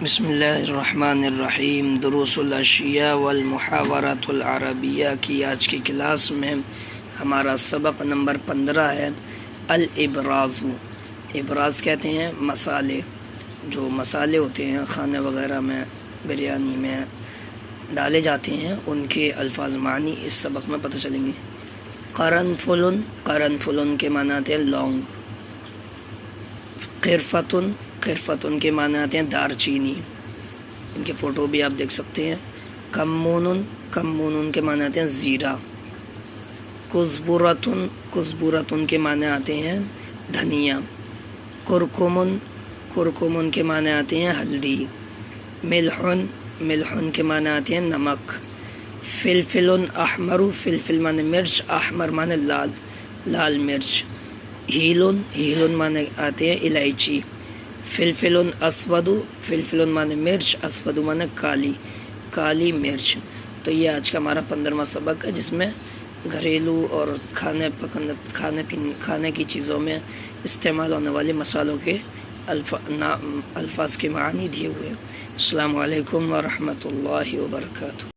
بسم اللہ الرحمن الرحیم۔ دروس الاشیاء والمحاورات العربیہ کی آج کی کلاس میں ہمارا سبق نمبر 15 ہے الابراز۔ ابراز کہتے ہیں مسالے، جو مسالے ہوتے ہیں کھانے وغیرہ میں، بریانی میں ڈالے جاتے ہیں، ان کے الفاظ معنی اس سبق میں پتہ چلیں گے۔ قرنفل، قرنفل کے معنی آتے ہیں لونگ۔ قرفتن، قرفتن کے معنی آتے ہیں دار چینی، ان کے فوٹو بھی آپ دیکھ سکتے ہیں۔ کمون، کمون کے معنی آتے ہیں زیرہ۔ کزبرتن، کزبرتن کے معنی آتے ہیں دھنیا۔ کرکمن، کرکمن کے معنی آتے ہیں ہلدی۔ ملحن، ملحن کے معنی آتے ہیں نمک۔ فلفل احمر، فلفل معنی مرچ، احمر معنی لال، لال مرچ۔ ہیلن، ہیلن معنی آتے ہیں الائچی۔ فلفل اسود، فلفل معنی مرچ، اسود معنی کالی، کالی مرچ۔ تو یہ آج کا ہمارا 15واں سبق ہے، جس میں گھریلو اور کھانے کی چیزوں میں استعمال ہونے والے مسالوں کے الفاظ کے معنی دیے ہوئے ہیں۔ السلام علیکم ورحمۃ اللہ وبرکاتہ۔